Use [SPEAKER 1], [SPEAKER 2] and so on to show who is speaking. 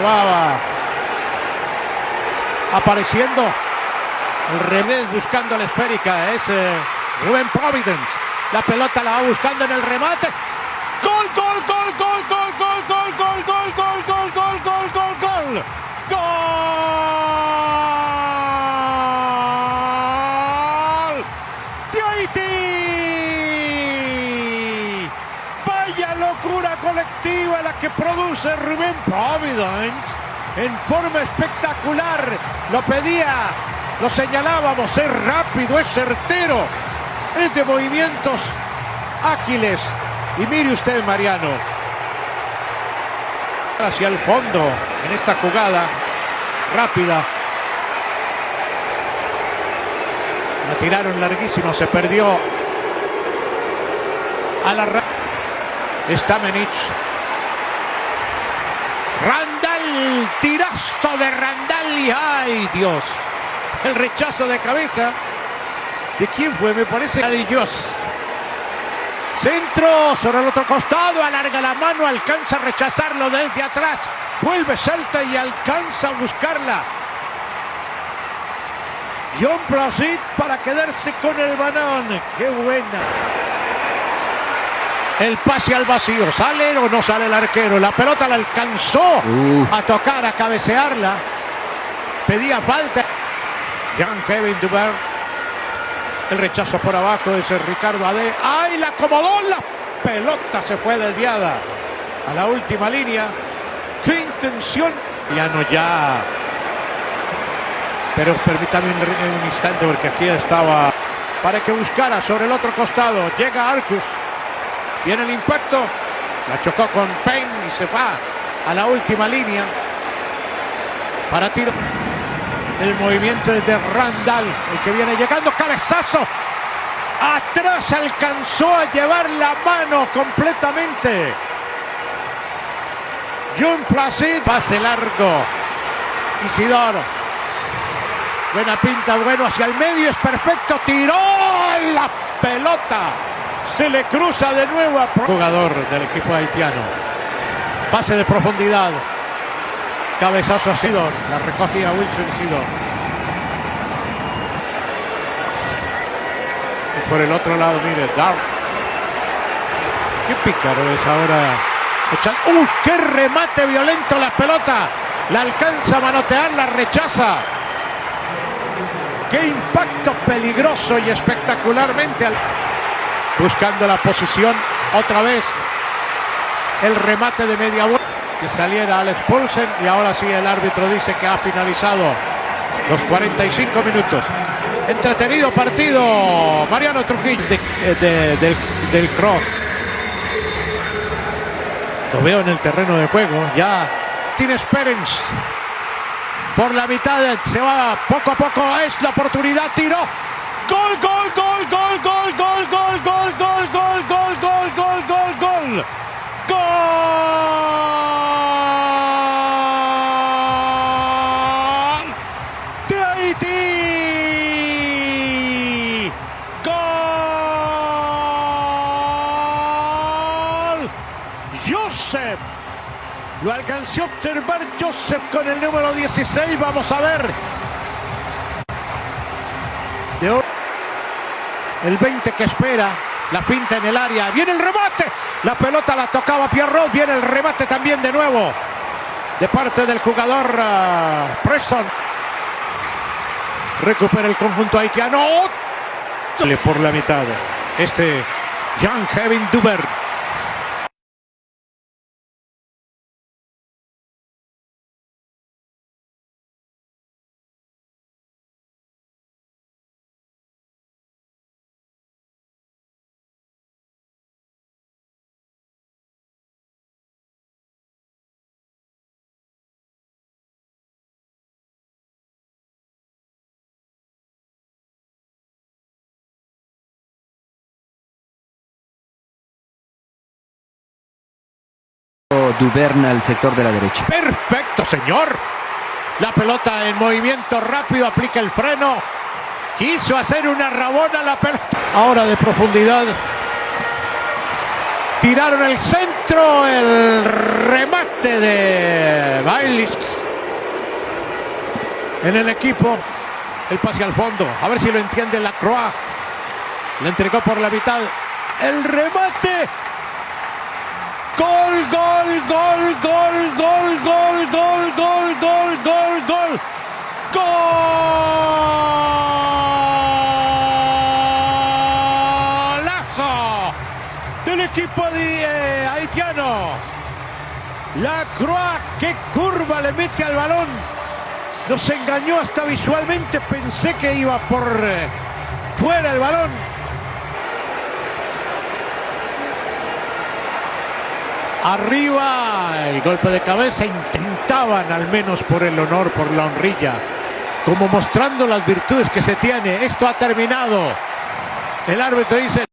[SPEAKER 1] Va apareciendo el revés buscando la esférica. Es Rubén Providence. La pelota la va buscando en el remate. ¡Gol, gol, gol, gol, gol, gol, gol, gol, gol, gol, gol, gol, gol, gol, gol! ¡Gol! ¡De Haití! ¡Vaya locura colectiva la que produce Rubén Providence! En forma espectacular. Lo pedía, lo señalábamos, es rápido, es certero, es de movimientos ágiles. Y mire usted, Mariano, hacia el fondo en esta jugada rápida. La tiraron larguísimo, se perdió a la Stamenic. Randall, tirazo de Randall y ¡ay, Dios! El rechazo de cabeza. ¿De quién fue? Me parece de Dios. Centro sobre el otro costado, alarga la mano, alcanza a rechazarlo desde atrás, vuelve, salta y alcanza a buscarla. John Placid para quedarse con el balón. ¡Qué buena! El pase al vacío, ¿sale o no sale el arquero? La pelota la alcanzó a tocar, a cabecearla. Pedía falta. Jean-Kevin Dubert. El rechazo por abajo es el Ricardo Ade. ¡Ay, la acomodó! La pelota se fue desviada a la última línea. ¡Qué intención! Ya. Pero permítame un instante porque aquí estaba para que buscara sobre el otro costado. Llega Arcus. Viene el impacto. La chocó con Payne y se va a la última línea para tiro. El movimiento es de Randall, el que viene llegando, cabezazo. Atrás alcanzó a llevar la mano completamente. John Placid, pase largo. Isidoro. Buena pinta, bueno hacia el medio, es perfecto. Tiró la pelota. Se le cruza de nuevo a jugador del equipo haitiano. Pase de profundidad. Cabezazo a Sidor, la recogía Wilson Sidor. Y por el otro lado, mire, Dark. Qué pícaro es ahora. ¡Uy, qué remate violento la pelota! La alcanza a manotear, la rechaza. ¡Qué impacto peligroso y espectacularmente! Buscando la posición otra vez. El remate de media vuelta. Que saliera Alex Poulsen y ahora sí el árbitro dice que ha finalizado los 45 minutos. Entretenido partido, Mariano Trujillo del Cross. Lo veo en el terreno de juego ya. Martínez Pérez por la mitad, se va poco a poco, es la oportunidad, tiró. Gol, gol, gol, gol, gol, gol, gol, gol, gol, gol, gol, gol, gol, gol, gol. Joseph, lo alcanzó a observar Joseph con el número 16, vamos a ver. El 20 que espera, la finta en el área, viene el remate, la pelota la tocaba Pierrot, viene el remate también de nuevo, de parte del jugador Preston. Recupera el conjunto haitiano, por la mitad, Jean-Kevin Dubert.
[SPEAKER 2] Duvern al sector de la derecha.
[SPEAKER 1] Perfecto, señor. La pelota en movimiento rápido, aplica el freno. Quiso hacer una rabona la pelota. Ahora de profundidad. Tiraron el centro, el remate de Grealish en el equipo. El pase al fondo, a ver si lo entiende Lacroix. Le entregó por la mitad. El remate. Gol, gol, gol, gol, gol, gol, gol, gol, gol, gol, gol. ¡Golazo del equipo haitiano! Lacroix, qué curva le mete al balón. Nos engañó hasta visualmente, pensé que iba por fuera el balón. Arriba, el golpe de cabeza, intentaban al menos por el honor, por la honrilla, como mostrando las virtudes que se tiene. Esto ha terminado. El árbitro dice...